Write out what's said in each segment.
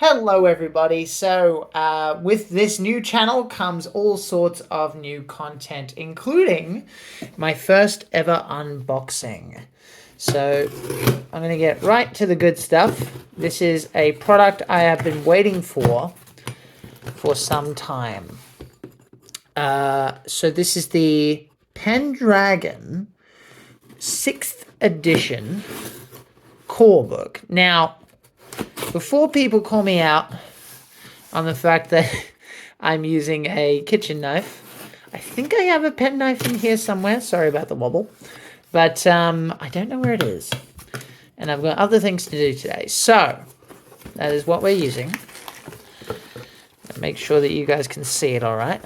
Hello, everybody. So, with this new channel comes all sorts of new content, including my first ever unboxing. So, I'm going to get right to the good stuff. This is a product I have been waiting for some time. So, this is the Pendragon 6th edition Corebook. Now, before people call me out on the fact that I'm using a kitchen knife, I think I have a pen knife in here somewhere. Sorry about the wobble. But I don't know where it is. And I've got other things to do today. So, that is what we're using. Make sure that you guys can see it all right.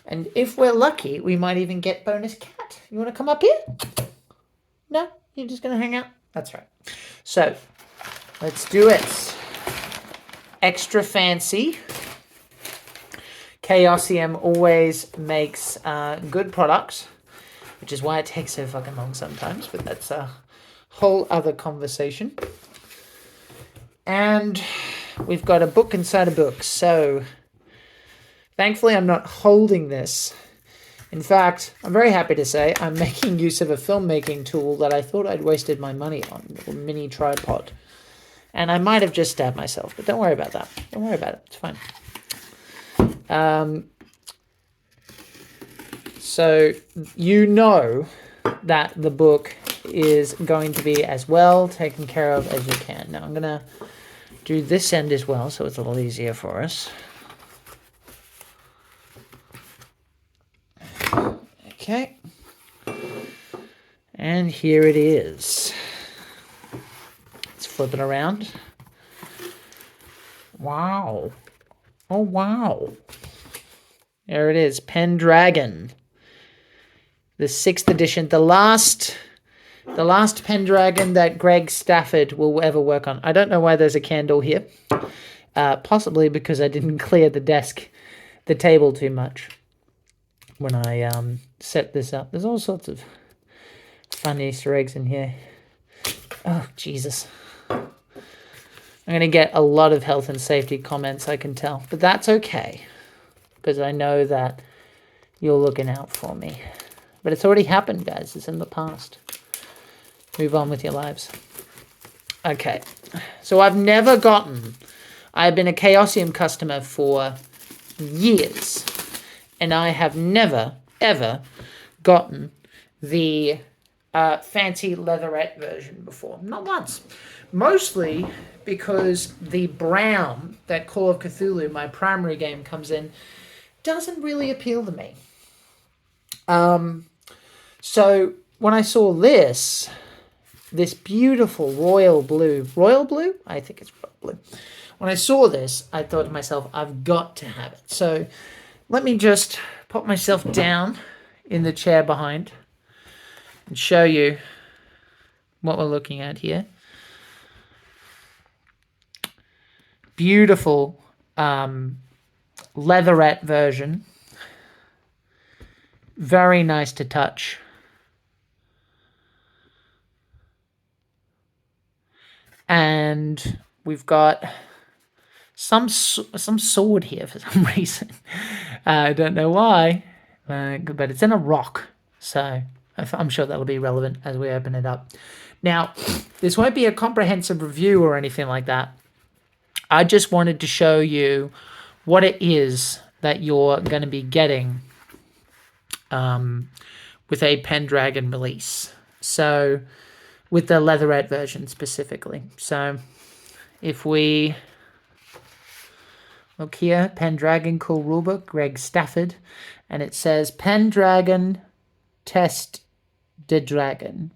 And if we're lucky, we might even get bonus cat. You want to come up here? No? You're just going to hang out? That's right. So, let's do it. Extra fancy. Chaosium always makes good products, which is why it takes so fucking long sometimes, but that's a whole other conversation. And we've got a book inside a book, so thankfully I'm not holding this. In fact, I'm very happy to say I'm making use of a filmmaking tool that I thought I'd wasted my money on, a mini tripod. And I might have just stabbed myself, but don't worry about that. Don't worry about it. It's fine. So you know that the book is going to be as well taken care of as you can. Now I'm going to do this end as well, so it's a little easier for us. Okay. And here it is. Let's flip it around. Wow. Oh, wow. There it is. Pendragon. The 6th edition. The last Pendragon that Greg Stafford will ever work on. I don't know why there's a candle here. Possibly because I didn't clear the table too much when I set this up. There's all sorts of fun Easter eggs in here. Oh, Jesus. I'm going to get a lot of health and safety comments, I can tell. But that's okay, because I know that you're looking out for me. But it's already happened, guys. It's in the past. Move on with your lives. Okay. So I've been a Chaosium customer for years. And I have never, ever gotten the fancy leatherette version before. Not once. Mostly because the brown that Call of Cthulhu, my primary game, comes in, doesn't really appeal to me. So when I saw this beautiful royal blue, I think it's royal blue. When I saw this, I thought to myself, I've got to have it. So let me just put myself down in the chair behind and show you what we're looking at here. Beautiful leatherette version. Very nice to touch. And we've got some sword here for some reason. I don't know why, but it's in a rock. So I'm sure that'll be relevant as we open it up. Now, this won't be a comprehensive review or anything like that. I just wanted to show you what it is that you're going to be getting with a Pendragon release. So, with the leatherette version specifically. So, if we look here, Pendragon Cool Rulebook, Greg Stafford, and it says Pendragon Test de Dragon.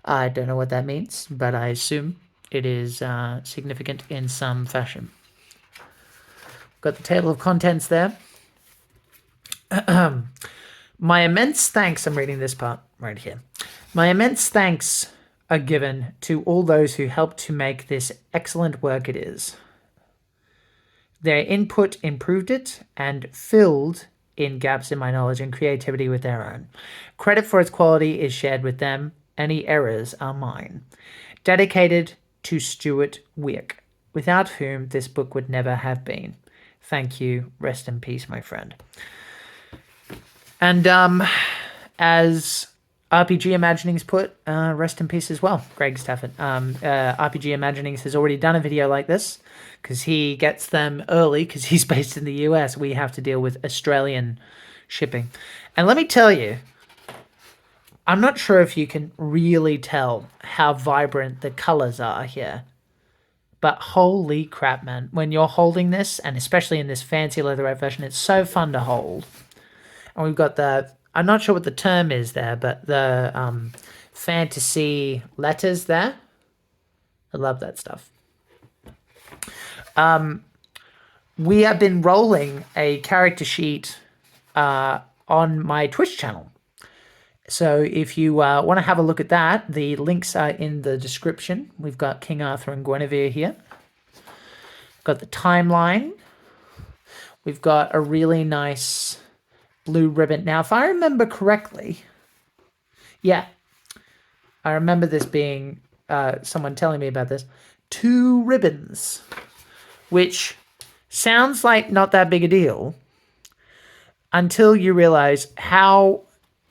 I don't know what that means, but I assume it is significant in some fashion. Got the table of contents there. My immense thanks, I'm reading this part right here. My immense thanks are given to all those who helped to make this excellent work it is. Their input improved it and filled in gaps in my knowledge and creativity with their own. Credit for its quality is shared with them. Any errors are mine. Dedicated to Stuart Wick. without whom this book would never have been. Thank you. Rest in peace, my friend. And as RPG Imaginings put, rest in peace as well, Greg Stafford. RPG Imaginings has already done a video like this because he gets them early because he's based in the US. We have to deal with Australian shipping. And let me tell you, I'm not sure if you can really tell how vibrant the colors are here. But holy crap, man. When you're holding this, and especially in this fancy leatherette version, it's so fun to hold. And we've got the, I'm not sure what the term is there, but the fantasy letters there. I love that stuff. We have been rolling a character sheet on my Twitch channel. So if you want to have a look at that, the links are in the description. We've got King Arthur and Guinevere here. Got the timeline. We've got a really nice blue ribbon. Now, if I remember correctly, yeah, I remember this being, someone telling me about this, 2 ribbons, which sounds like not that big a deal until you realize how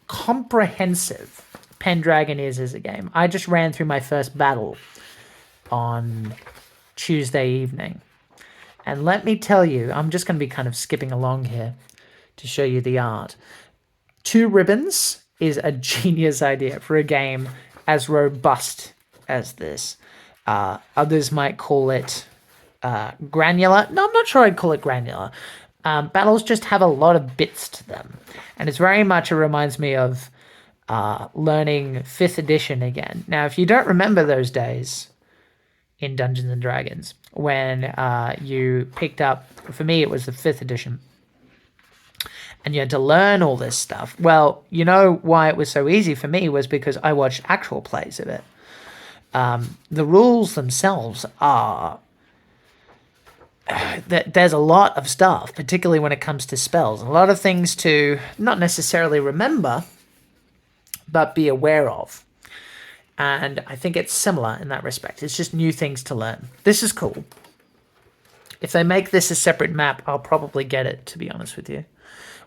comprehensive Pendragon is as a game. I just ran through my first battle on Tuesday evening. And let me tell you, I'm just going to be kind of skipping along here to show you the art. 2 ribbons is a genius idea for a game as robust as this. Others might call it granular. No, I'm not sure I'd call it granular. Battles just have a lot of bits to them. And it's very much, it reminds me of learning 5th edition again. Now, if you don't remember those days in Dungeons & Dragons, when you picked up, for me it was the 5th edition, and you had to learn all this stuff. Well, you know why it was so easy for me was because I watched actual plays of it. The rules themselves are... there's a lot of stuff, particularly when it comes to spells. A lot of things to not necessarily remember, but be aware of. And I think it's similar in that respect. It's just new things to learn. This is cool. If they make this a separate map, I'll probably get it, to be honest with you.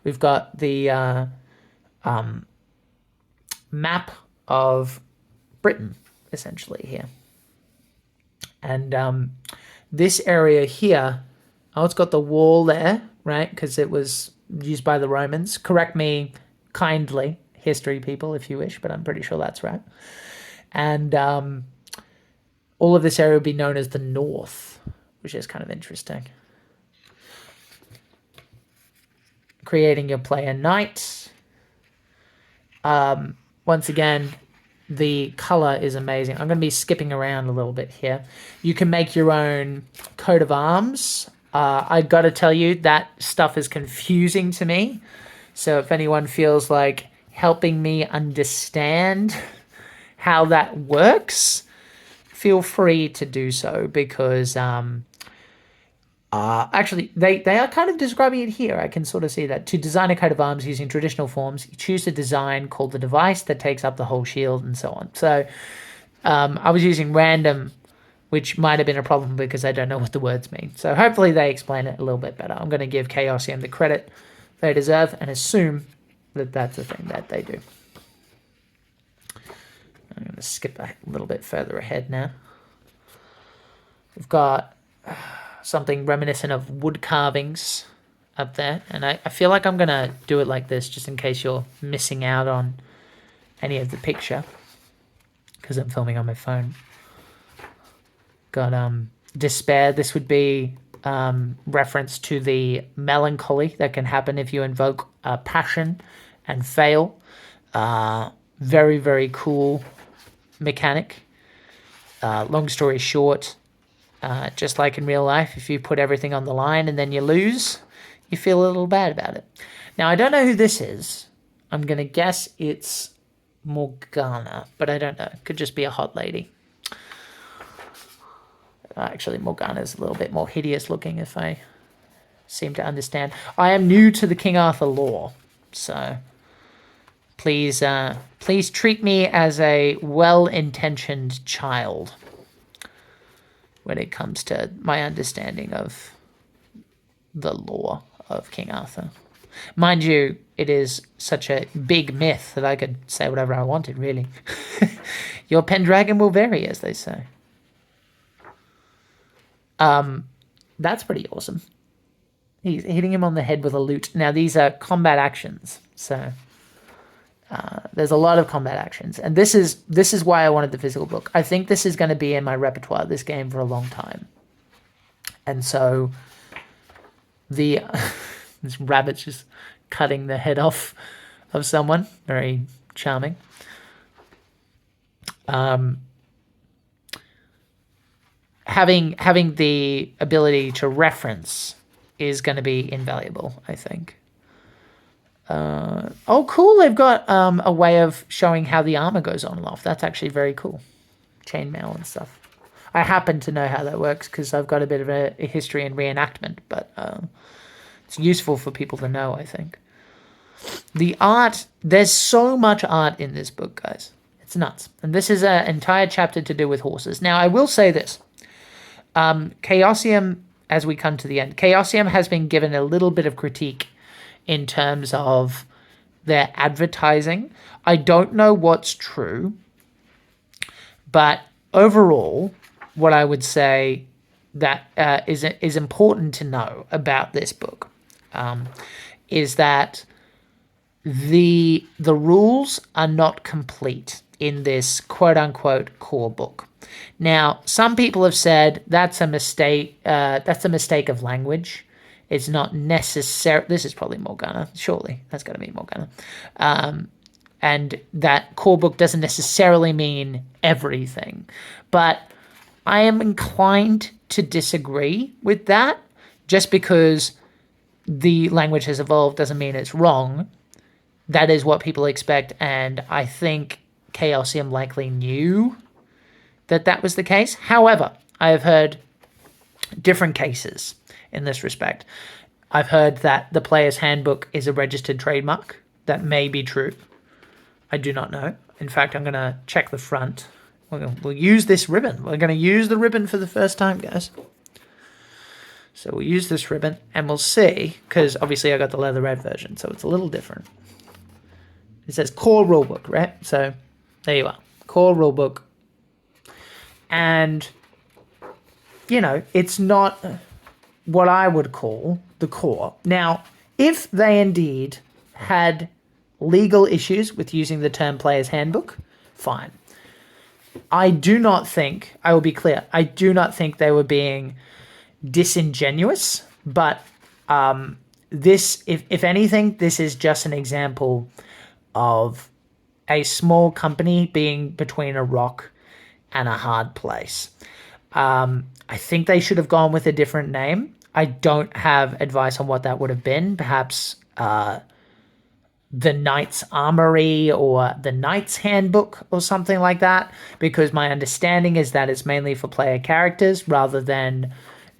We've got the map of Britain, essentially, here. And this area here, oh, it's got the wall there, right? Because it was used by the Romans. Correct me kindly, history people, if you wish, but I'm pretty sure that's right. And all of this area would be known as the North, which is kind of interesting. Creating your player knight. Once again, the color is amazing. I'm going to be skipping around a little bit here. You can make your own coat of arms. I got to tell you, that stuff is confusing to me. So if anyone feels like helping me understand how that works, feel free to do so, because actually they are kind of describing it here. I can sort of see that. To design a coat of arms using traditional forms, you choose a design called the device that takes up the whole shield and so on. So I was using random, which might have been a problem because I don't know what the words mean. So hopefully they explain it a little bit better. I'm going to give Chaosium the credit they deserve and assume that that's the thing that they do. I'm going to skip a little bit further ahead now. We've got something reminiscent of wood carvings up there. And I feel like I'm going to do it like this just in case you're missing out on any of the picture, because I'm filming on my phone. Got despair. This would be reference to the melancholy that can happen if you invoke passion and fail. Very, very cool mechanic. Long story short, just like in real life, if you put everything on the line and then you lose, you feel a little bad about it. Now, I don't know who this is. I'm going to guess it's Morgana, but I don't know. Could just be a hot lady. Actually, Morgana is a little bit more hideous looking, if I seem to understand. I am new to the King Arthur lore, so please treat me as a well-intentioned child. when it comes to my understanding of the lore of King Arthur. Mind you, it is such a big myth that I could say whatever I wanted, really. Your Pendragon will vary, as they say. That's pretty awesome. He's hitting him on the head with a lute. Now, these are combat actions, so there's a lot of combat actions. And this is why I wanted the physical book. I think this is going to be in my repertoire, this game, for a long time. And so this rabbit's just cutting the head off of someone. Very charming. Having the ability to reference is going to be invaluable, I think. Oh, cool. They've got a way of showing how the armor goes on and off. That's actually very cool. Chainmail and stuff. I happen to know how that works because I've got a bit of a history in reenactment, but it's useful for people to know, I think. The art, there's so much art in this book, guys. It's nuts. And this is an entire chapter to do with horses. Now, I will say this. Chaosium, as we come to the end, Chaosium has been given a little bit of critique in terms of their advertising. I don't know what's true, but overall, what I would say that is important to know about this book is that the rules are not complete in this quote-unquote core book. Now, some people have said that's a mistake. That's a mistake of language. It's not necessary. This is probably Morgana. Surely that's got to be Morgana. And that core book doesn't necessarily mean everything. But I am inclined to disagree with that. Just because the language has evolved doesn't mean it's wrong. That is what people expect, and I think Chaosium likely knew that was the case. However, I have heard different cases in this respect. I've heard that the player's handbook is a registered trademark. That may be true. I do not know. In fact, I'm going to check the front. We'll use this ribbon. We're going to use the ribbon for the first time, guys. So we'll use this ribbon, and we'll see, because obviously I got the leather red version, so it's a little different. It says core rulebook, right? So there you are. Core rulebook. And, you know, it's not what I would call the core. Now, if they indeed had legal issues with using the term player's handbook, fine. I do not think, I will be clear, I do not think they were being disingenuous, but this, if anything, this is just an example of a small company being between a rock and a hard place. I think they should have gone with a different name. I don't have advice on what that would have been. Perhaps the Knight's Armory or the Knight's Handbook or something like that, because my understanding is that it's mainly for player characters rather than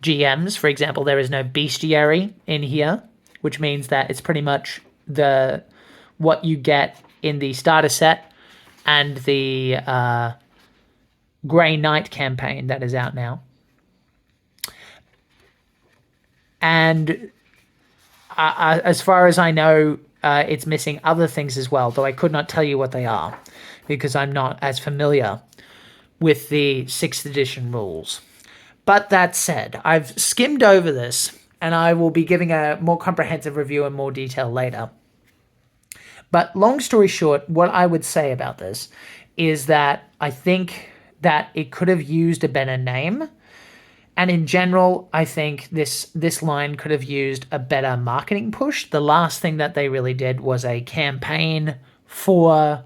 GMs. For example, there is no bestiary in here, which means that it's pretty much what you get in the starter set and the Grey Knight campaign that is out now. And as far as I know, it's missing other things as well, though I could not tell you what they are because I'm not as familiar with the 6th edition rules. But that said, I've skimmed over this, and I will be giving a more comprehensive review in more detail later. But long story short, what I would say about this is that I think that it could have used a better name. And in general, I think this line could have used a better marketing push. The last thing that they really did was a campaign for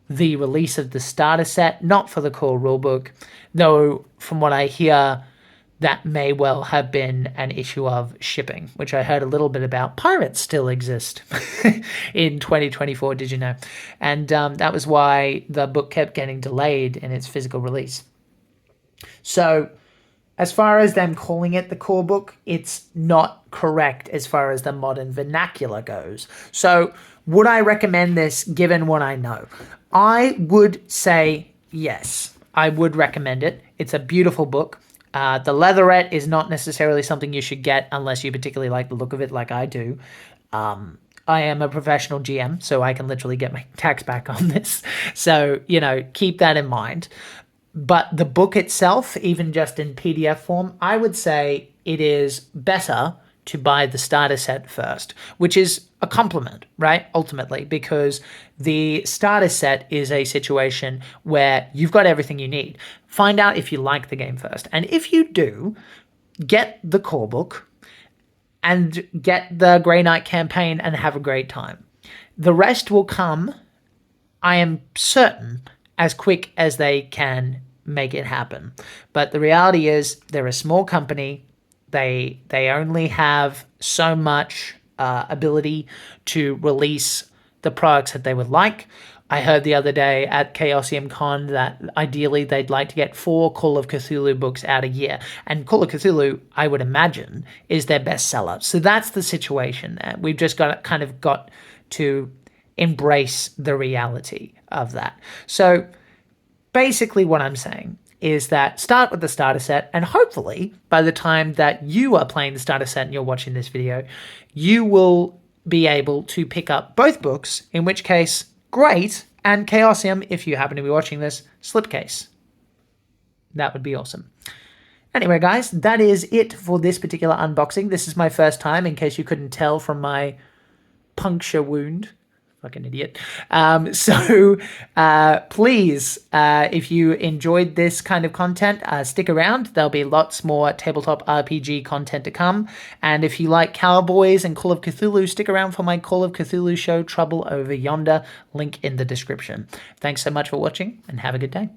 the release of the starter set, not for the core rulebook, though from what I hear, that may well have been an issue of shipping, which I heard a little bit about. Pirates still exist in 2024, did you know? And that was why the book kept getting delayed in its physical release. So as far as them calling it the core book, it's not correct as far as the modern vernacular goes. So would I recommend this given what I know? I would say yes. I would recommend it. It's a beautiful book. The leatherette is not necessarily something you should get unless you particularly like the look of it, like I do. I am a professional GM, so I can literally get my tax back on this. So, keep that in mind. But the book itself, even just in PDF form, I would say it is better to buy the starter set first, which is a compliment, right? Ultimately, because the starter set is a situation where you've got everything you need. Find out if you like the game first. And if you do, get the core book and get the Grey Knight campaign and have a great time. The rest will come, I am certain, as quick as they can make it happen. But the reality is they're a small company. They only have so much ability to release the products that they would like. I heard the other day at Chaosium Con that ideally they'd like to get 4 Call of Cthulhu books out a year. And Call of Cthulhu, I would imagine, is their bestseller. So that's the situation. We've just got to embrace the reality of that. So basically what I'm saying is that start with the starter set, and hopefully by the time that you are playing the starter set and you're watching this video, you will be able to pick up both books, in which case, great, and Chaosium, if you happen to be watching this, slipcase. That would be awesome. Anyway, guys, that is it for this particular unboxing. This is my first time, in case you couldn't tell from my puncture wound. Fucking idiot. Please, if you enjoyed this kind of content, stick around. There'll be lots more tabletop RPG content to come. And if you like cowboys and Call of Cthulhu, stick around for my Call of Cthulhu show, Trouble Over Yonder. Link in the description. Thanks so much for watching, and have a good day.